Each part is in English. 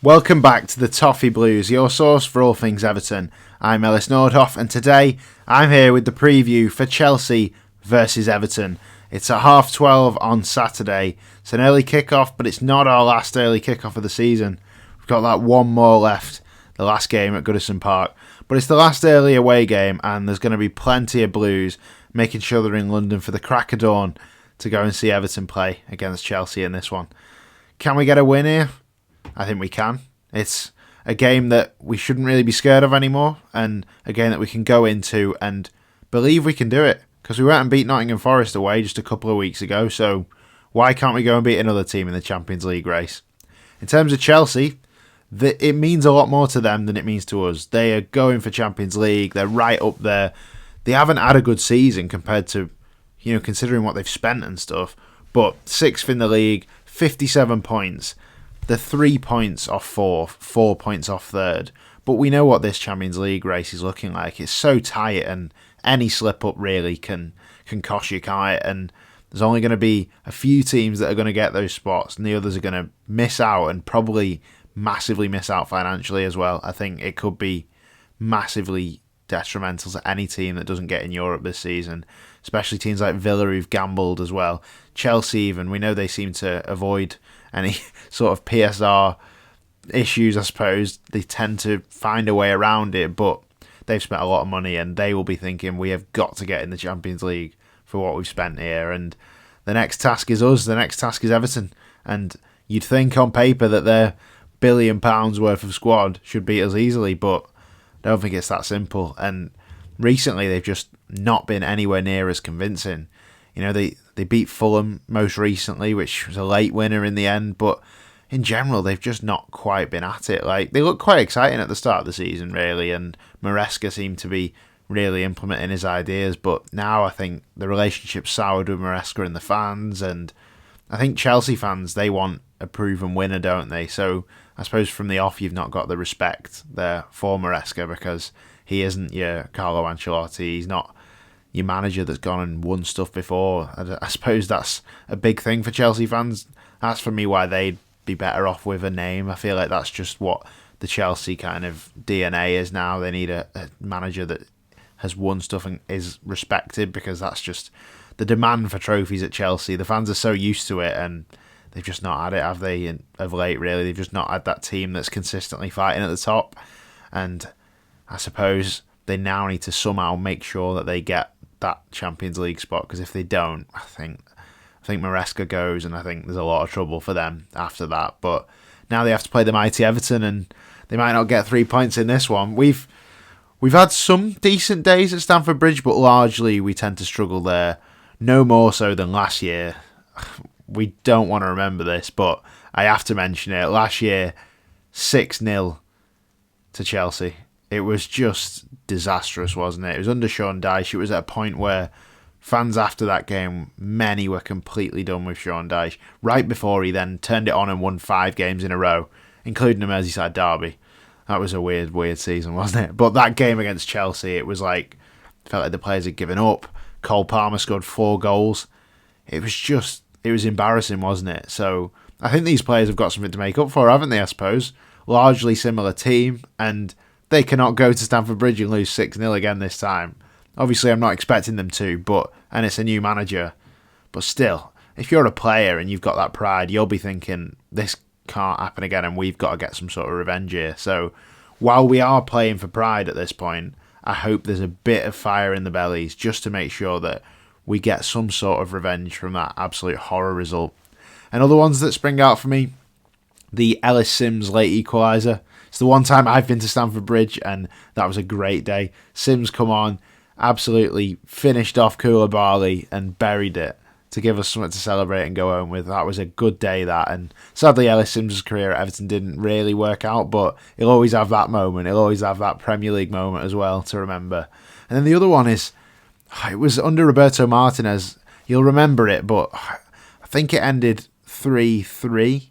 Welcome back to the Toffee Blues, your source for all things Everton. I'm Ellis Nordhoff, and today I'm here with the preview for Chelsea versus Everton. It's at 12:30 on Saturday. It's an early kickoff, but it's not our last early kickoff of the season. We've got that one more left, the last game at Goodison Park. But it's the last early away game, and there's going to be plenty of Blues making sure they're in London for the crack of dawn to go and see Everton play against Chelsea in this one. Can we get a win here? I think we can. It's a game that we shouldn't really be scared of anymore, and a game that we can go into and believe we can do it, because we went and beat Nottingham Forest away just a couple of weeks ago, so why can't we go and beat another team in the Champions League race? In terms of Chelsea, it means a lot more to them than it means to us. They are going for Champions League, they're right up there. They haven't had a good season compared to, considering what they've spent and stuff, but 6th in the league, 57 points. They're 3 points off 4th, 4 points off 3rd. But we know what this Champions League race is looking like. It's so tight, and any slip up really can cost you, can't it? And there's only going to be a few teams that are going to get those spots, and the others are going to miss out, and probably massively miss out financially as well. I think it could be massively detrimental to any team that doesn't get in Europe this season, especially teams like Villa who've gambled as well. Chelsea even, we know they seem to avoid any sort of PSR issues, I suppose. They tend to find a way around it, but they've spent a lot of money and they will be thinking we have got to get in the Champions League for what we've spent here. And the next task is us, the next task is Everton. And you'd think on paper that their £1 billion worth of squad should beat us easily, but I don't think it's that simple. And recently they've just not been anywhere near as convincing. They beat Fulham most recently, which was a late winner in the end, but in general they've just not quite been at it. Like, they looked quite exciting at the start of the season, really, and Maresca seemed to be really implementing his ideas, but now I think the relationship's soured with Maresca and the fans, and I think Chelsea fans, they want a proven winner, don't they? So I suppose from the off you've not got the respect there for Maresca, because he isn't your Carlo Ancelotti, he's not your manager that's gone and won stuff before. I suppose that's a big thing for Chelsea fans. That's for me why they'd be better off with a name. I feel like that's just what the Chelsea kind of DNA is now. They need a manager that has won stuff and is respected, because that's just the demand for trophies at Chelsea. The fans are so used to it, and they've just not had it, have they, of late, really? They've just not had that team that's consistently fighting at the top. And I suppose they now need to somehow make sure that they get that Champions League spot, because if they don't, I think Maresca goes, and I think there's a lot of trouble for them after that. But now they have to play the mighty Everton, and they might not get 3 points in this one. We've had some decent days at Stamford Bridge, but largely we tend to struggle there, no more so than last year. We don't want to remember this, but I have to mention it. Last year, 6-0 to Chelsea. It was just disastrous, wasn't it? It was under Sean Dyche. It was at a point where fans after that game, many were completely done with Sean Dyche, right before he then turned it on and won 5 games in a row, including the Merseyside derby. That was a weird season, wasn't it? But that game against Chelsea, it was like, felt like the players had given up. Cole Palmer scored 4 goals. It was embarrassing, wasn't it? So I think these players have got something to make up for, haven't they, I suppose? Largely similar team, and they cannot go to Stamford Bridge and lose 6-0 again this time. Obviously, I'm not expecting them to, and it's a new manager. But still, if you're a player and you've got that pride, you'll be thinking, this can't happen again, and we've got to get some sort of revenge here. So while we are playing for pride at this point, I hope there's a bit of fire in the bellies just to make sure that we get some sort of revenge from that absolute horror result. And other ones that spring out for me, the Ellis Sims late equaliser. It's the one time I've been to Stamford Bridge, and that was a great day. Sims come on, absolutely finished off Koulibaly and buried it to give us something to celebrate and go home with. That was a good day, that. And sadly, Ellis Sims' career at Everton didn't really work out, but he'll always have that moment. He'll always have that Premier League moment as well to remember. And then the other one is, it was under Roberto Martinez. You'll remember it, but I think it ended 3-3.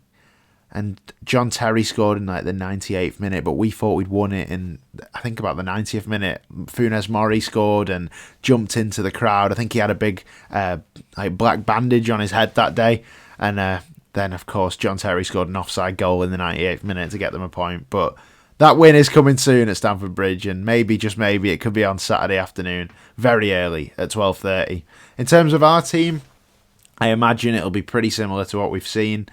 And John Terry scored in like the 98th minute, but we thought we'd won it in, I think, about the 90th minute. Funes Mori scored and jumped into the crowd. I think he had a big black bandage on his head that day, and Then, of course, John Terry scored an offside goal in the 98th minute to get them a point. But that win is coming soon at Stamford Bridge, and maybe, just maybe, it could be on Saturday afternoon, very early at 12:30. In terms of our team, I imagine it'll be pretty similar to what we've seen.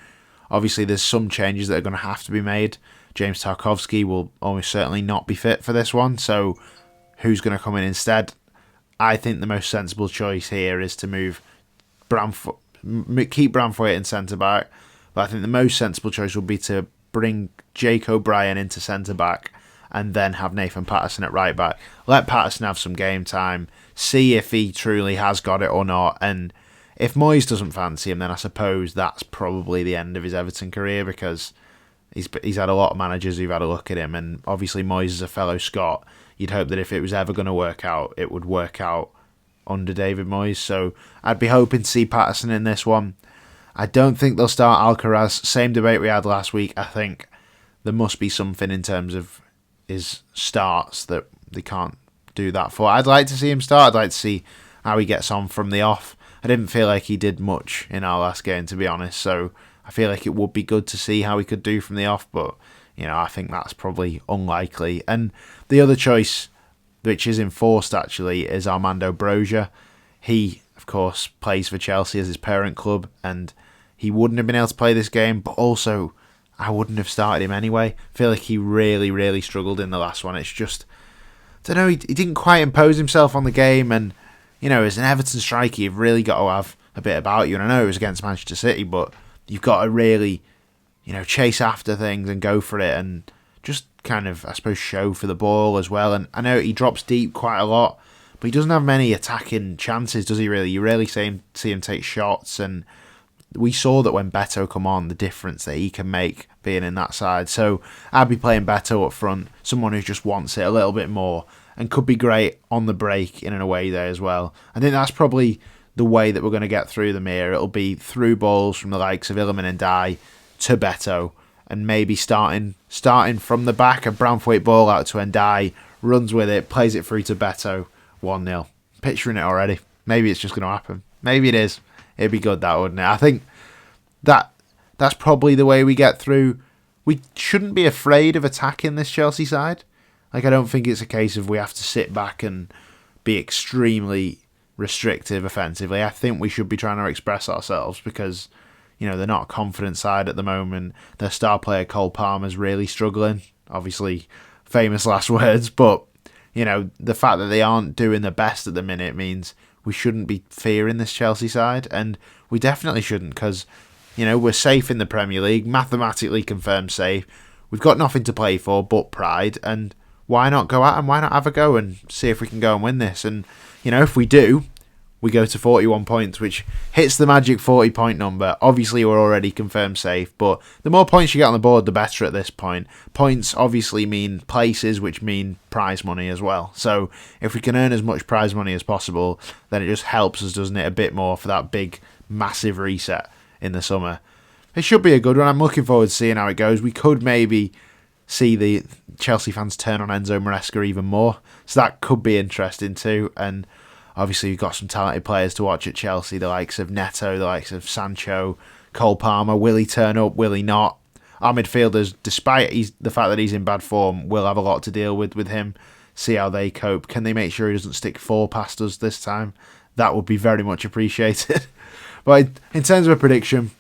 Obviously, there's some changes that are going to have to be made. James Tarkowski will almost certainly not be fit for this one, so who's going to come in instead? I think the most sensible choice here is to keep Branthwaite in centre-back, but I think the most sensible choice would be to bring Jake O'Brien into centre-back and then have Nathan Patterson at right-back. Let Patterson have some game time, see if he truly has got it or not, and if Moyes doesn't fancy him, then I suppose that's probably the end of his Everton career, because he's had a lot of managers who've had a look at him, and obviously Moyes is a fellow Scot. You'd hope that if it was ever going to work out, it would work out under David Moyes. So I'd be hoping to see Patterson in this one. I don't think they'll start Alcaraz. Same debate we had last week. I think there must be something in terms of his starts that they can't do that for. I'd like to see him start. I'd like to see how he gets on from the off. I didn't feel like he did much in our last game, to be honest, so I feel like it would be good to see how he could do from the off, but I think that's probably unlikely. And the other choice, which is enforced actually, is Armando Broja. He, of course, plays for Chelsea as his parent club, and he wouldn't have been able to play this game, but also I wouldn't have started him anyway. I feel like he really, really struggled in the last one. It's just, I don't know, he didn't quite impose himself on the game, and as an Everton striker, you've really got to have a bit about you. And I know it was against Manchester City, but you've got to really, chase after things and go for it and just kind of, I suppose, show for the ball as well. And I know he drops deep quite a lot, but he doesn't have many attacking chances, does he really? You rarely see him take shots. And we saw that when Beto come on, the difference that he can make being in that side. So I'd be playing Beto up front, someone who just wants it a little bit more, and could be great on the break in an away day as well. I think that's probably the way that we're going to get through them here. It'll be through balls from the likes of Illiman and Dye to Beto, and maybe starting from the back, a Branthwaite ball out to Ndiaye, runs with it, plays it through to Beto, 1-0. Picturing it already. Maybe it's just going to happen. Maybe it is. It'd be good, that, wouldn't it? I think that's probably the way we get through. We shouldn't be afraid of attacking this Chelsea side. I don't think it's a case of we have to sit back and be extremely restrictive offensively. I think we should be trying to express ourselves because, they're not a confident side at the moment. Their star player Cole Palmer's really struggling. Obviously, famous last words, but, the fact that they aren't doing the best at the minute means we shouldn't be fearing this Chelsea side, and we definitely shouldn't because, we're safe in the Premier League, mathematically confirmed safe. We've got nothing to play for but pride, and why not go out and why not have a go and see if we can go and win this? And, if we do, we go to 41 points, which hits the magic 40-point number. Obviously, we're already confirmed safe, but the more points you get on the board, the better at this point. Points obviously mean places, which mean prize money as well. So if we can earn as much prize money as possible, then it just helps us, doesn't it, a bit more for that big, massive reset in the summer. It should be a good one. I'm looking forward to seeing how it goes. We could maybe see the Chelsea fans turn on Enzo Maresca even more, so that could be interesting too. And obviously we've got some talented players to watch at Chelsea, the likes of Neto, the likes of Sancho, Cole Palmer. Will he turn up, will he not? Our midfielders, despite the fact that he's in bad form, will have a lot to deal with him. See how they cope. Can they make sure he doesn't stick 4 past us this time? That would be very much appreciated. But in terms of a prediction,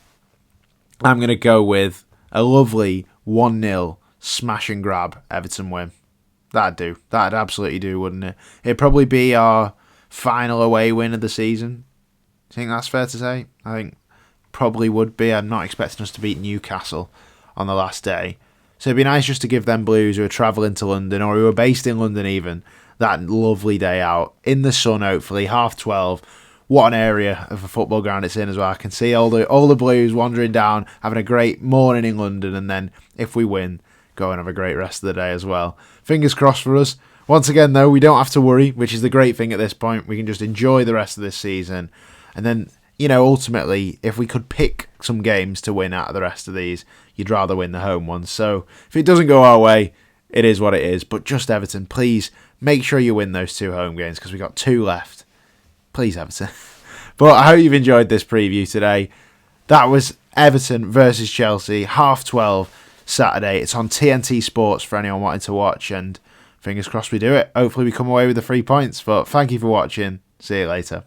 I'm going to go with a lovely 1-0 smash and grab Everton win. That'd do. That'd absolutely do, wouldn't it? It'd probably be our final away win of the season. Do you think that's fair to say? I think probably would be. I'm not expecting us to beat Newcastle on the last day. So it'd be nice just to give them Blues who are travelling to London or who are based in London even that lovely day out in the sun, hopefully, 12:30. What an area of a football ground it's in as well. I can see all the Blues wandering down, having a great morning in London, and then if we win, go and have a great rest of the day as well. Fingers crossed for us. Once again, though, we don't have to worry, which is the great thing at this point. We can just enjoy the rest of this season. And then, ultimately, if we could pick some games to win out of the rest of these, you'd rather win the home ones. So if it doesn't go our way, it is what it is. But just Everton, please make sure you win those 2 home games because we've got 2 left. Please, Everton. But I hope you've enjoyed this preview today. That was Everton versus Chelsea, 12:30 Saturday. It's on TNT Sports for anyone wanting to watch, and fingers crossed we do it. Hopefully we come away with the 3 points, but thank you for watching. See you later.